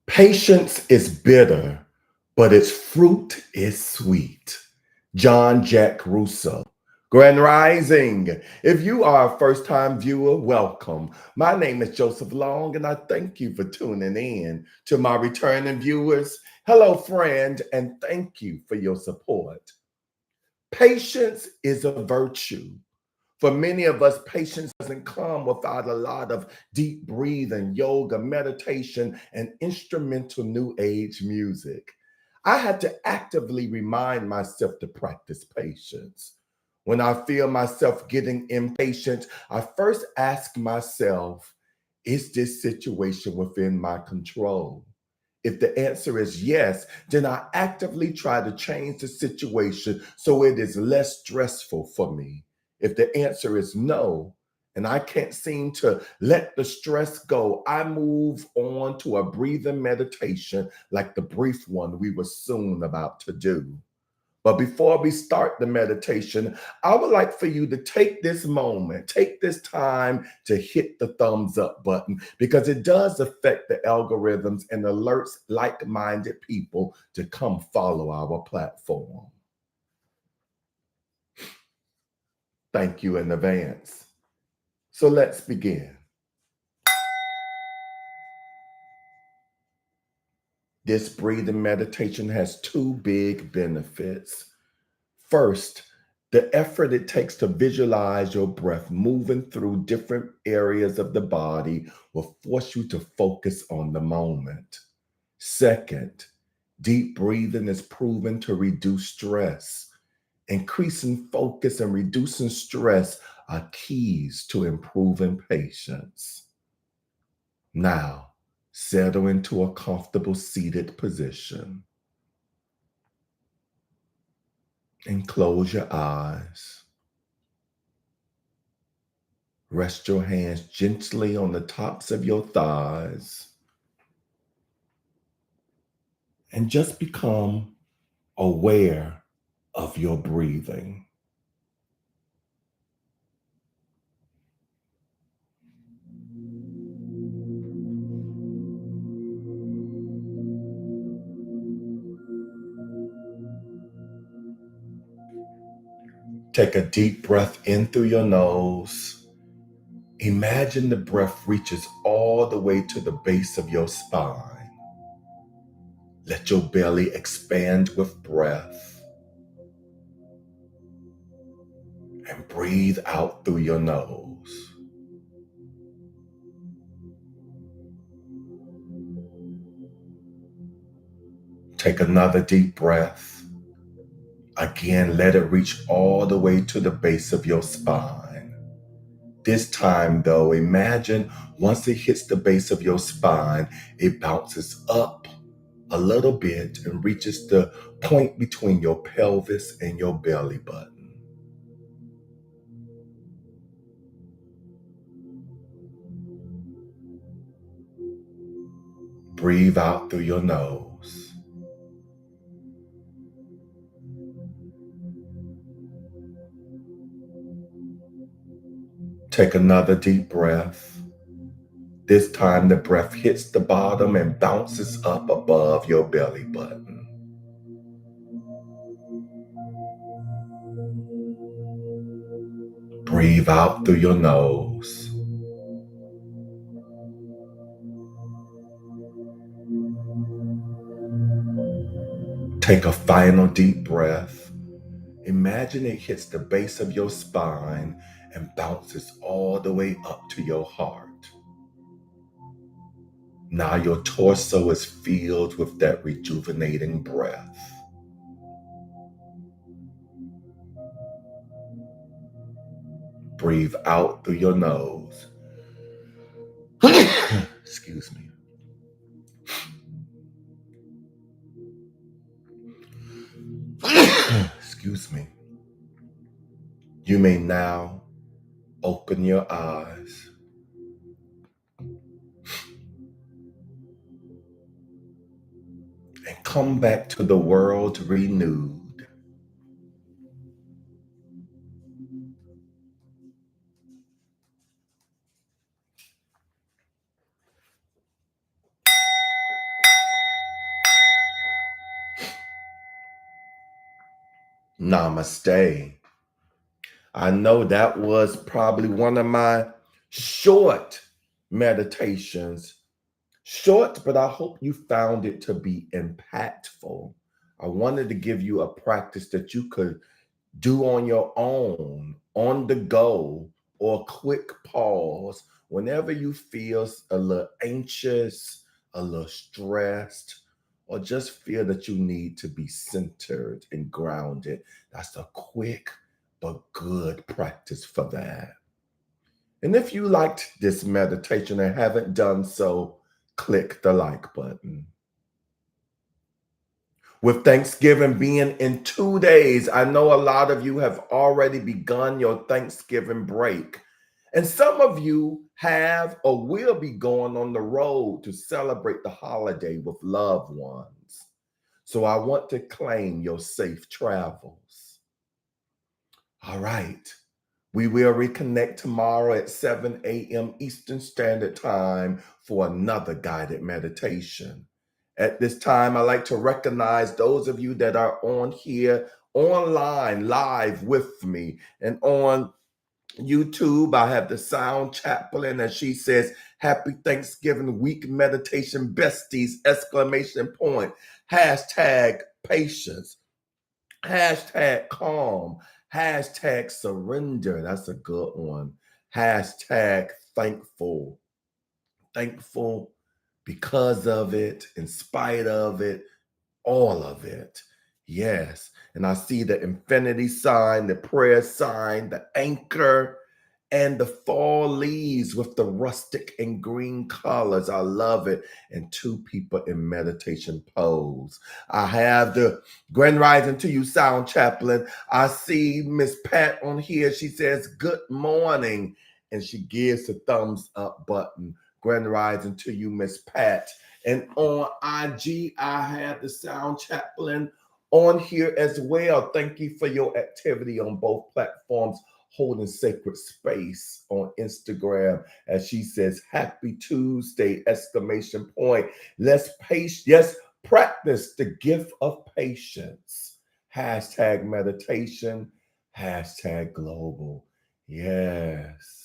Patience is bitter, but its fruit is sweet. John Jack Russo. Grand Rising. If you are a first time viewer, welcome. My name is Joseph Long, and I thank you for tuning in. To my returning viewers, hello, friend, and thank you for your support. Patience is a virtue. For many of us, patience doesn't come without a lot of deep breathing, yoga, meditation, and instrumental new age music. I had to actively remind myself to practice patience. When I feel myself getting impatient, I first ask myself, is this situation within my control? If the answer is yes, then I actively try to change the situation so it is less stressful for me. If the answer is no, and I can't seem to let the stress go, I move on to a breathing meditation like the brief one we were soon about to do. But before we start the meditation, I would like for you to take this moment, take this time to hit the thumbs up button because it does affect the algorithms and alerts like minded people to come follow our platform. Thank you in advance. So let's begin. This breathing meditation has two big benefits. First, the effort it takes to visualize your breath moving through different areas of the body will force you to focus on the moment. Second, deep breathing is proven to reduce stress. Increasing focus and reducing stress are keys to improving patience. Now, settle into a comfortable seated position and close your eyes. Rest your hands gently on the tops of your thighs and just become aware of your breathing. Take a deep breath in through your nose. Imagine the breath reaches all the way to the base of your spine. Let your belly expand with breath and breathe out through your nose. Take another deep breath. Again, let it reach all the way to the base of your spine. This time, though, imagine once it hits the base of your spine, it bounces up a little bit and reaches the point between your pelvis and your belly button. Breathe out through your nose. Take another deep breath. This time, the breath hits the bottom and bounces up above your belly button. Breathe out through your nose. Take a final deep breath. Imagine it hits the base of your spine and bounces all the way up to your heart. Now your torso is filled with that rejuvenating breath. Breathe out through your nose. Excuse me. Excuse me. You may now open your eyes. And come back to the world renewed. Namaste. I know that was probably one of my short meditations. Short, but I hope you found it to be impactful. I wanted to give you a practice that you could do on your own, on the go, or quick pause whenever you feel a little anxious, a little stressed, or just feel that you need to be centered and grounded. That's a quick but good practice for that. And if you liked this meditation and haven't done so, click the like button. With Thanksgiving being in 2 days, I know a lot of you have already begun your Thanksgiving break. And some of you have or will be going on the road to celebrate the holiday with loved ones. So I want to claim your safe travels. All right. We will reconnect tomorrow at 7 a.m. Eastern Standard Time for another guided meditation. At this time, I'd like to recognize those of you that are on here online live with me. And on YouTube, I have the Sound Chaplain, and she says, Happy Thanksgiving Week Meditation Besties, exclamation point, hashtag patience, hashtag calm, hashtag surrender. That's a good one. Hashtag thankful. Thankful because of it, in spite of it, all of it. Yes. And I see the infinity sign, the prayer sign, the anchor, and the fall leaves with the rustic and green colors. I love it. And two people in meditation pose. I have the Grand Rising to you, Sound Chaplain. I see Miss Pat on here. She says, Good morning. And she gives the thumbs up button. Grand Rising to you, Miss Pat. And on IG, I have the Sound Chaplain on here as well. Thank you for your activity on both platforms, holding sacred space on Instagram. As she says, Happy Tuesday, exclamation point. Let's practice the gift of patience. Hashtag meditation, hashtag global. Yes.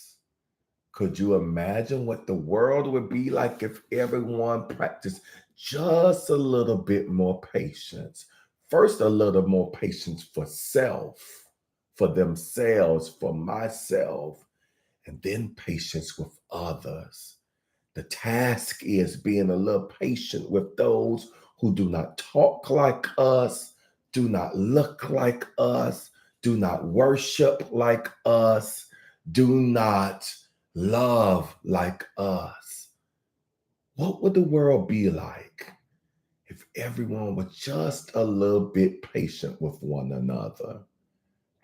Could you imagine what the world would be like if everyone practiced just a little bit more patience? First, a little more patience for self, for themselves, for myself, and then patience with others. The task is being a little patient with those who do not talk like us, do not look like us, do not worship like us, do not love like us. What would the world be like if everyone was just a little bit patient with one another?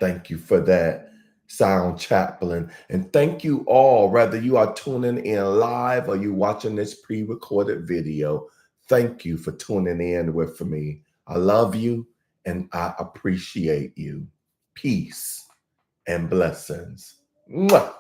Thank you for that, Sound Chaplain. And thank you all, whether you are tuning in live or you watching this pre-recorded video. Thank you for tuning in with me. I love you and I appreciate you. Peace and blessings. Mwah.